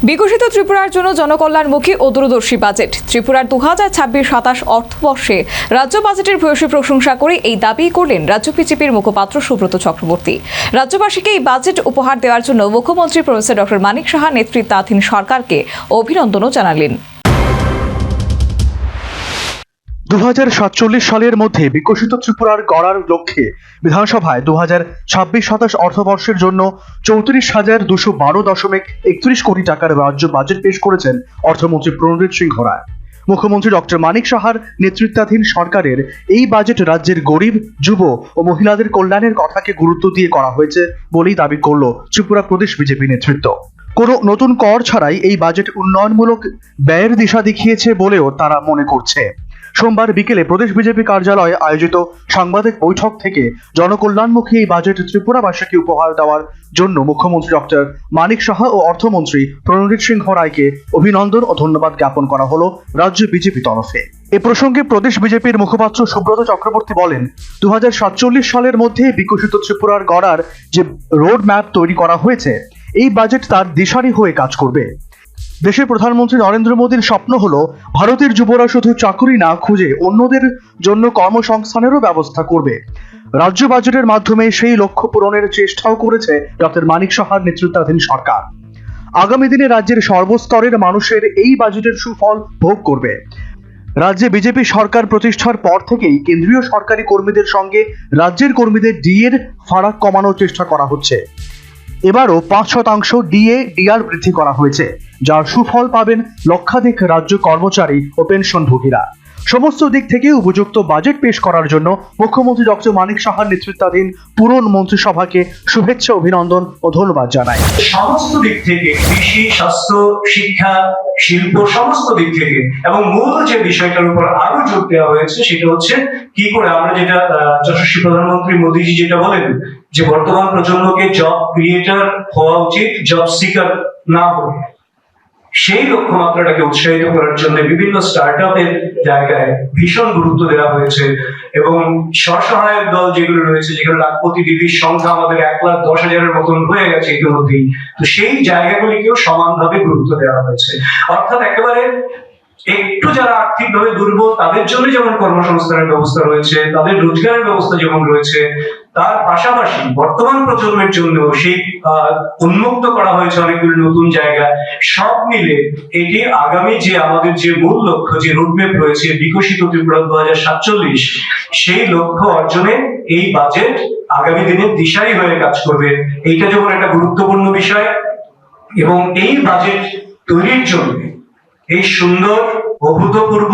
বিকশিত ত্রিপুরার জন্য জনকল্যাণমুখী ও দূরদর্শী বাজেট। ত্রিপুরার 2026-27 অর্থবর্ষে রাজ্য বাজেটের ভূয়সী প্রশংসা করে এই দাবি করলেন রাজ্য বিজেপির মুখপাত্র সুব্রত চক্রবর্তী। রাজ্যবাসীকে এই বাজেট উপহার দেওয়ার জন্য মুখ্যমন্ত্রী প্রফেসর ডক্টর মানিক সাহা নেতৃত্বাধীন সরকারকে অভিনন্দনও জানালেন। 2047 সালের মধ্যে বিকশিত ত্রিপুরার গড়ার লক্ষ্যে বিধানসভায় 2026-27 অর্থবর্ষের জন্য 34,212.31 কোটি টাকার রাজ্য বাজেট পেশ করেছেন অর্থমন্ত্রী প্রণজিৎ সিংহ রায়। মুখ্যমন্ত্রী ডক্টর মানিক সাহার নেতৃত্বাধীন সরকারের এই বাজেট রাজ্যের গরিব, যুব ও মহিলাদের কল্যাণের কথাকে গুরুত্ব দিয়ে করা হয়েছে বলেই দাবি করল ত্রিপুরা প্রদেশ বিজেপি নেতৃত্ব। কোনো নতুন কর ছাড়াই এই বাজেট উন্নয়নমূলক ব্যয়ের দিশা দেখিয়েছে বলেও তারা মনে করছে। সোমবার বিকেলে প্রদেশ বিজেপি কার্যালয়ে আয়োজিত সাংবাদিক বৈঠক থেকে জনকল্যাণমুখী এই বাজেট ত্রিপুরাবাসীকে উপহার দেওয়ার জন্য মুখ্যমন্ত্রী ডক্টর মানিক সাহা ও অর্থমন্ত্রী প্রণজিৎ সিংহ রায়কে অভিনন্দন ও ধন্যবাদ জ্ঞাপন করা হলো রাজ্য বিজেপি তরফে। এ প্রসঙ্গে প্রদেশ বিজেপির মুখপাত্র সুব্রত চক্রবর্তী বলেন, 2047 সালের মধ্যে বিকশিত ত্রিপুরার গড়ার যে রোড ম্যাপ তৈরি করা হয়েছে, এই বাজেট তার দিশারি হয়ে কাজ করবে। দেশের প্রধানমন্ত্রী নরেন্দ্র মোদীর স্বপ্ন হলো ভারতের যুবরা শুধু চাকরি না খুঁজে অন্যদের জন্য কর্মসংস্থানেরও ব্যবস্থা করবে। রাজ্য বাজেটের মাধ্যমে সেই লক্ষ্য পূরণের চেষ্টাও করেছে ডক্টর মানিক সাহার নেতৃত্বাধীন সরকার। আগামী দিনে রাজ্যের সর্বস্তরের মানুষের এই বাজেটের সুফল ভোগ করবে। রাজ্যে বিজেপি সরকার প্রতিষ্ঠার পর থেকেই কেন্দ্রীয় সরকারি কর্মীদের সঙ্গে রাজ্যের কর্মীদের ডিএর ফারাক কমানোর চেষ্টা করা হচ্ছে। এবারও 5% ডিএ ডিআর বৃদ্ধি করা হয়েছে, যার সুফল পাবেন লক্ষাধিক রাজ্য কর্মচারী ও পেনশনভোগীরা। সমস্ত দিক থেকে উপযুক্ত বাজেট পেশ করার জন্য মুখ্যমন্ত্রী ডক্টর মানিক সাহার নেতৃত্বাধীন পুরো মন্ত্রিসভাকে শুভেচ্ছা, অভিনন্দন ও ধন্যবাদ জানায়। সমস্ত দিক থেকে কৃষি, স্বাস্থ্য, শিক্ষা, শিল্প সমস্ত দিক থেকে এবং মূল যে বিষয়টার উপর আরো জোর দেওয়া হয়েছে সেটা হচ্ছে কি করে আমরা যেটা যশস্বী প্রধানমন্ত্রী মোদীজি যেটা বলেন যে বর্তমান প্রজন্মকে জব ক্রিয়েটর হওয়া উচিত, জব সিকার না হয়ে, সেই লক্ষ্যমাত্রাটাকে উৎসাহিত করার জন্য বিভিন্ন স্টার্টআপের জায়গায় ভীষণ গুরুত্ব দেওয়া হয়েছে এবং স্বসহায়ক দল যেগুলো রয়েছে, যেগুলো লাখপতি দিদির সংখ্যা আমাদের 1,10,000-এর মতন হয়ে গেছে ইতিমধ্যেই, তো সেই জায়গাগুলিকেও সমানভাবে গুরুত্ব দেওয়া হয়েছে। অর্থাৎ একেবারে একটু যারা আর্থিকভাবে দুর্বল তাদের জন্য যেমন কর্মসংস্থানের ব্যবস্থা রয়েছে, তাদের রোজগারের ব্যবস্থা যেমন রয়েছে, তার পাশাপাশি বর্তমান প্রজন্মের জন্য সেই উন্মুক্ত করা হয়েছে অনেকগুলো নতুন জায়গা। সব মিলে এটি আগামী যে আমাদের যে মূল লক্ষ্য, যে রোডম্যাপ রয়েছে বিকশিত ত্রিপুরা 2047, সেই লক্ষ্য অর্জনে এই বাজেট আগামী দিনে দিশারি হয়ে কাজ করবে। এইটা যেমন একটা গুরুত্বপূর্ণ বিষয় এবং এই বাজেট তৈরির জন্য এই সুন্দর, অভূতপূর্ব,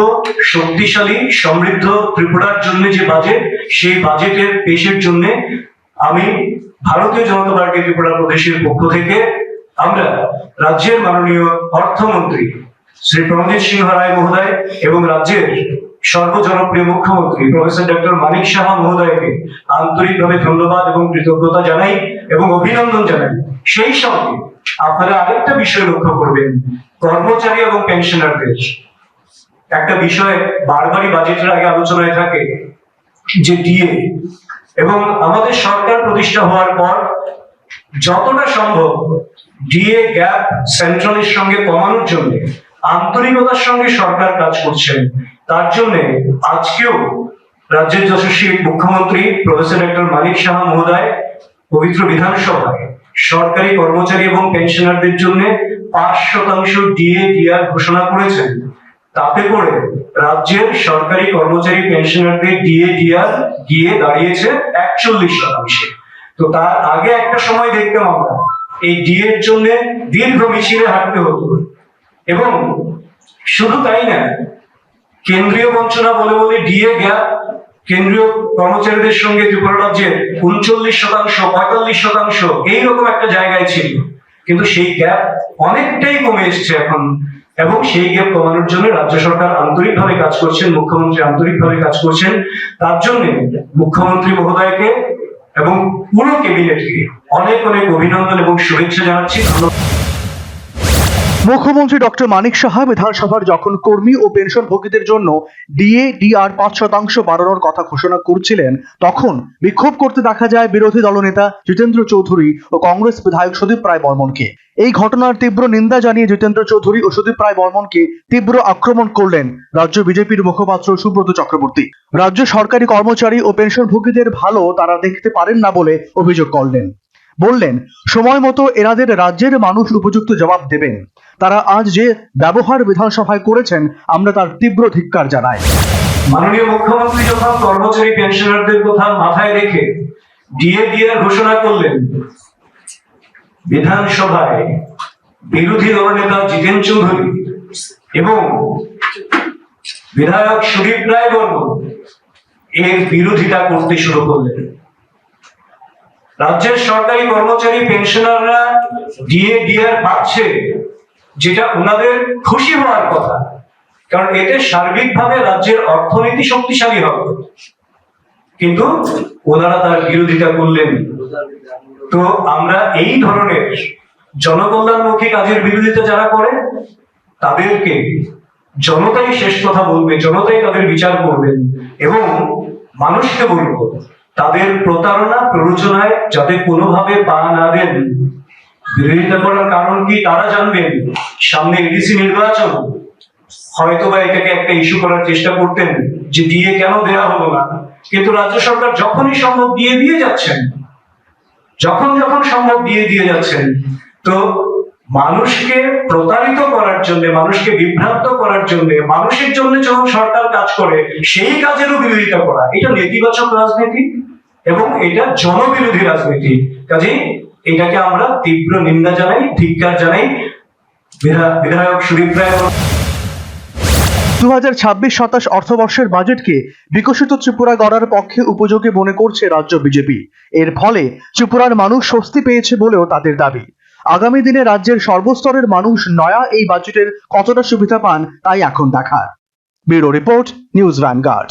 শক্তিশালী, সমৃদ্ধ ত্রিপুরার জন্য যে বাজেট, সেই বাজেটের পেশের জন্য আমি ভারতীয় জনতা পার্টি ত্রিপুরা প্রদেশের পক্ষ থেকে আমরা রাজ্যের মাননীয় অর্থমন্ত্রী শ্রী প্রণজিৎ সিংহ রায় মহোদয় এবং রাজ্যের সর্বজনপ্রিয় মুখ্যমন্ত্রী প্রফেসর ডক্টর মানিক সাহা মহোদয়কে আন্তরিকভাবে ধন্যবাদ এবং কৃতজ্ঞতা জানাই এবং অভিনন্দন জানাই। সেই সঙ্গে আপনারা আরেকটা বিষয় লক্ষ্য করবেন, কর্মচারী এবং পেনশনারদের একটা বিষয় বারবারই বাজেটের আগে আলোচনায় থাকে যে ডিএ, এবং আমাদের সরকার প্রতিষ্ঠা হওয়ার পর যতটা সম্ভব ডিএ গ্যাপ সেন্ট্রালের সঙ্গে কমানোর জন্য আন্তরিকতার সঙ্গে সরকার কাজ করছেন। তার জন্য আজকেও রাজ্যের যশস্বী মুখ্যমন্ত্রী প্রফেসর ডক্টর মানিক সাহা মহোদয় পবিত্র বিধানসভায় সরকারি কর্মচারী এবং পেনশনারদের জন্য 5% ডিএ ডিআর ঘোষণা করেছেন। তাতে করে রাজ্যের সরকারি কর্মচারী পেনশনারদের ডিএ ডিআর গিয়ে দাঁড়িয়েছে 41%। তো তার আগে একটা সময় দেখতাম আমরা এই ডিএর জন্য দীর্ঘ মিছিলে হাঁটতে হতো, এবং শুধু তাই না, কেন্দ্রীয় বঞ্চনা বলে বলে ডিএ গ্যাপ কেন্দ্রীয় কর্মচারীদের সঙ্গে ত্রিপুরা রাজ্যের 39%, 45% এইরকম একটা জায়গায় ছিল, কিন্তু সেই গ্যাপ অনেকটাই কমে এসছে এখন, এবং সেই গ্যাপ কমানোর জন্য রাজ্য সরকার আন্তরিকভাবে কাজ করছেন, মুখ্যমন্ত্রী আন্তরিকভাবে কাজ করছেন। তার জন্য মুখ্যমন্ত্রী মহোদয়কে এবং পুরো ক্যাবিনেটকে অনেক অনেক অভিনন্দন এবং শুভেচ্ছা জানাচ্ছি। মুখ্যমন্ত্রী ডক্টর মানিক সাহা বিধানসভার যখন কর্মী ও পেনশনভোগীদের জন্য ডিএ/ডিআর 5% বাড়ানোর কথা ঘোষণা করছিলেন, তখন বিক্ষোভ করতে দেখা যায় বিরোধী দলনেতা জিতেন্দ্র চৌধুরী ও কংগ্রেস বিধায়ক সুদীপ রায় বর্মনকে। এই ঘটনার তীব্র নিন্দা জানিয়ে জিতেন্দ্র চৌধুরী ও সুদীপ রায় বর্মনকে তীব্র আক্রমণ করলেন রাজ্য বিজেপির মুখপাত্র সুব্রত চক্রবর্তী। রাজ্য সরকারি কর্মচারী ও পেনশনভোগীদের ভালো তারা দেখতে পারেন না বলে অভিযোগ করলেন। বললেন, সময় মতো এনাদের রাজ্যের মানুষ উপযুক্ত জবাব দেবেন। তারা আজ যে ব্যবহার বিধানসভায় করেছেন, আমরা তার তীব্র ধিক্কার জানাই। মাননীয় মুখ্যমন্ত্রী যখন কর্মচারী পেনশনারদের কথা মাথায় রেখে ডিএ/ডিআর ঘোষণা করলেন, বিধানসভায় বিরোধী দলনেতা জিতেন চৌধুরী এবং বিধায়ক সুদীপ রায় বর্মন এর বিরোধিতা করতে শুরু করলেন। রাজ্যের সরকারি কর্মচারী পেনশনাররা ডিএ/ডিআর পাচ্ছে, যেটা ওনাদের খুশি হওয়ার কথা, কারণ এতে সার্বিকভাবে রাজ্যের অর্থনীতি শক্তিশালী হবে, কিন্তু ওনারা তার বিরোধিতা করলেন। তো আমরা এই ধরনের জনকল্যাণমুখী কাজের বিরোধিতা যারা করে, তাদেরকে জনতাই শেষ কথা বলবে, জনতাই তাদের বিচার করবেন, এবং মানুষকে বলবো তাদের প্রতারণা প্ররোচনায় যাতে কোনোভাবে পা না দেন। বিরোধিতা করার কারণ কি তারা জানবেন। সামনে এডিসি নির্বাচন, হয়তোবা এটাকে একটা ইস্যু করার চেষ্টা করতেন যে ডিএ কেন দেওয়া হলো না, কিন্তু রাজ্য সরকার যখনই সম্ভব দিয়ে যাচ্ছেন, যখন সম্ভব দিয়ে যাচ্ছেন। তো মানুষকে প্রতারিত করার জন্য, মানুষকে বিভ্রান্ত করার জন্য, মানুষের জন্য যখন সরকার কাজ করে, সেই কাজেরও বিরোধিতা করা, এটা নেতিবাচক রাজনীতি এবং এটা জনবিরোধী রাজনীতি। কাজেই এটাকে আমরা তীব্র নিন্দা জানাই, ধিক্কার জানাই। বিধায়ক সুদীপ রায় 2026-27 অর্থবর্ষের বাজেটকে বিকশিত ত্রিপুরা গড়ার পক্ষে উপযোগী মনে করছে রাজ্য বিজেপি। এর ফলে ত্রিপুরার মানুষ স্বস্তি পেয়েছে বলেও তাদের দাবি। আগামী দিনে রাজ্যের সর্বস্তরের মানুষ নয়া এই বাজেটের কতটা সুবিধা পান, তাই এখন দেখার। Bureau report, news vanguard.